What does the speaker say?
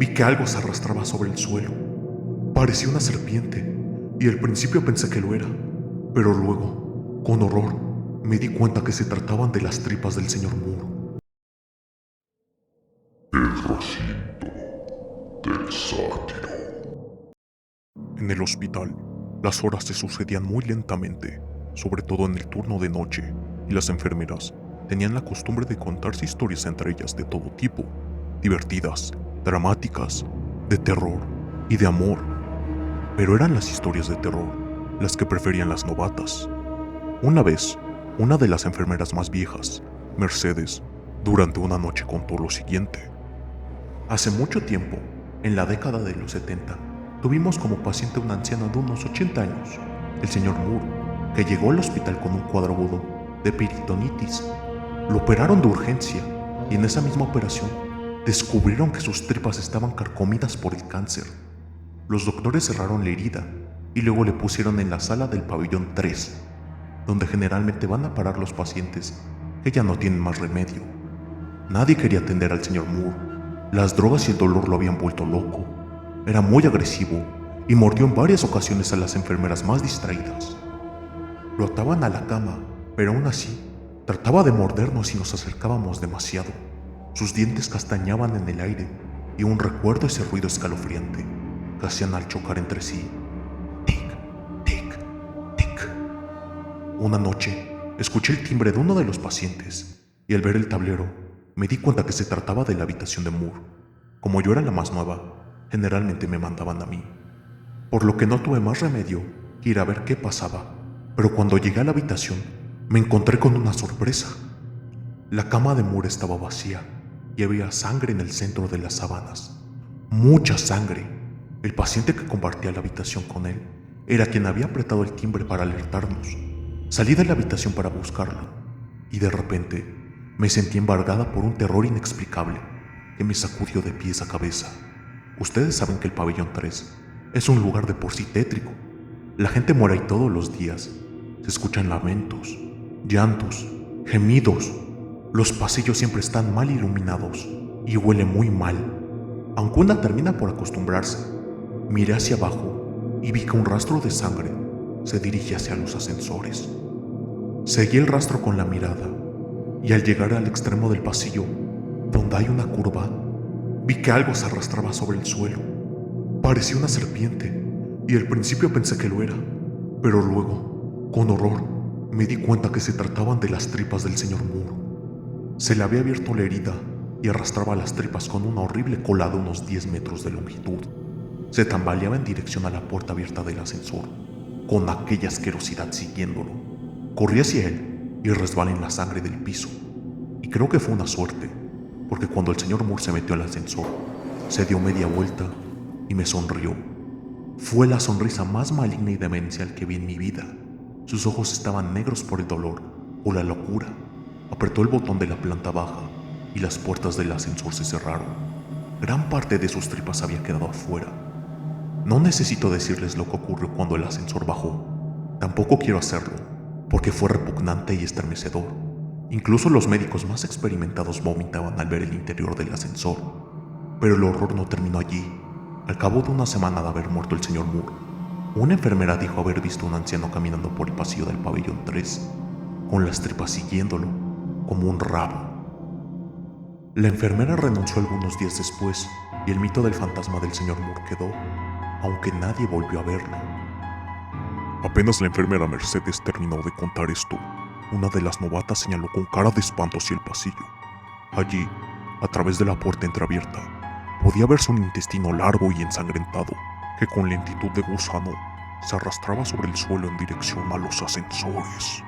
Vi que algo se arrastraba sobre el suelo. Parecía una serpiente, y al principio pensé que lo era, pero luego, con horror, me di cuenta que se trataban de las tripas del señor Moore. El recinto del sátiro. En el hospital, las horas se sucedían muy lentamente, sobre todo en el turno de noche, y las enfermeras tenían la costumbre de contarse historias entre ellas de todo tipo, divertidas, dramáticas, de terror y de amor. Pero eran las historias de terror las que preferían las novatas. Una vez, una de las enfermeras más viejas, Mercedes, durante una noche contó lo siguiente. Hace mucho tiempo, en la década de los 70, tuvimos como paciente a un anciano de unos 80 años, el señor Moore, que llegó al hospital con un cuadro agudo de peritonitis. Lo operaron de urgencia y en esa misma operación descubrieron que sus tripas estaban carcomidas por el cáncer. Los doctores cerraron la herida y luego le pusieron en la sala del pabellón 3, donde generalmente van a parar los pacientes que ya no tienen más remedio. Nadie quería atender al señor Moore. Las drogas y el dolor lo habían vuelto loco. Era muy agresivo y mordió en varias ocasiones a las enfermeras más distraídas. Lo ataban a la cama, pero aún así, trataba de mordernos si nos acercábamos demasiado. Sus dientes castañaban en el aire y aún recuerdo ese ruido escalofriante que hacían al chocar entre sí. Tic, tic, tic. Una noche, escuché el timbre de uno de los pacientes y al ver el tablero, me di cuenta que se trataba de la habitación de Moore. Como yo era la más nueva, generalmente me mandaban a mí, por lo que no tuve más remedio que ir a ver qué pasaba. Pero cuando llegué a la habitación, me encontré con una sorpresa. La cama de Moore estaba vacía y había sangre en el centro de las sábanas. Mucha sangre. El paciente que compartía la habitación con él era quien había apretado el timbre para alertarnos. Salí de la habitación para buscarlo y de repente me sentí embargada por un terror inexplicable que me sacudió de pies a cabeza. Ustedes saben que el pabellón 3 es un lugar de por sí tétrico. La gente muere ahí todos los días. Se escuchan lamentos, llantos, gemidos. Los pasillos siempre están mal iluminados y huele muy mal. Aunque una termina por acostumbrarse, miré hacia abajo y vi que un rastro de sangre se dirige hacia los ascensores. Seguí el rastro con la mirada y al llegar al extremo del pasillo, donde hay una curva, vi que algo se arrastraba sobre el suelo. Parecía una serpiente y al principio pensé que lo era, pero luego, con horror, me di cuenta que se trataban de las tripas del señor Moore. Se le había abierto la herida y arrastraba las tripas con una horrible cola de unos 10 metros de longitud. Se tambaleaba en dirección a la puerta abierta del ascensor, con aquella asquerosidad siguiéndolo. Corrí hacia él y resbalé en la sangre del piso. Y creo que fue una suerte, porque cuando el señor Moore se metió al ascensor, se dio media vuelta y me sonrió. Fue la sonrisa más maligna y demencial que vi en mi vida. Sus ojos estaban negros por el dolor o la locura. Apretó el botón de la planta baja y las puertas del ascensor se cerraron. Gran parte de sus tripas había quedado afuera. No necesito decirles lo que ocurrió cuando el ascensor bajó. Tampoco quiero hacerlo, porque fue repugnante y estremecedor. Incluso los médicos más experimentados vomitaban al ver el interior del ascensor. Pero el horror no terminó allí. Al cabo de una semana de haber muerto el señor Moore, una enfermera dijo haber visto a un anciano caminando por el pasillo del pabellón 3, con las tripas siguiéndolo, como un rabo. La enfermera renunció algunos días después y el mito del fantasma del señor Moore quedó, aunque nadie volvió a verlo. Apenas la enfermera Mercedes terminó de contar esto, una de las novatas señaló con cara de espanto hacia el pasillo. Allí, a través de la puerta entreabierta, podía verse un intestino largo y ensangrentado que con lentitud de gusano se arrastraba sobre el suelo en dirección a los ascensores.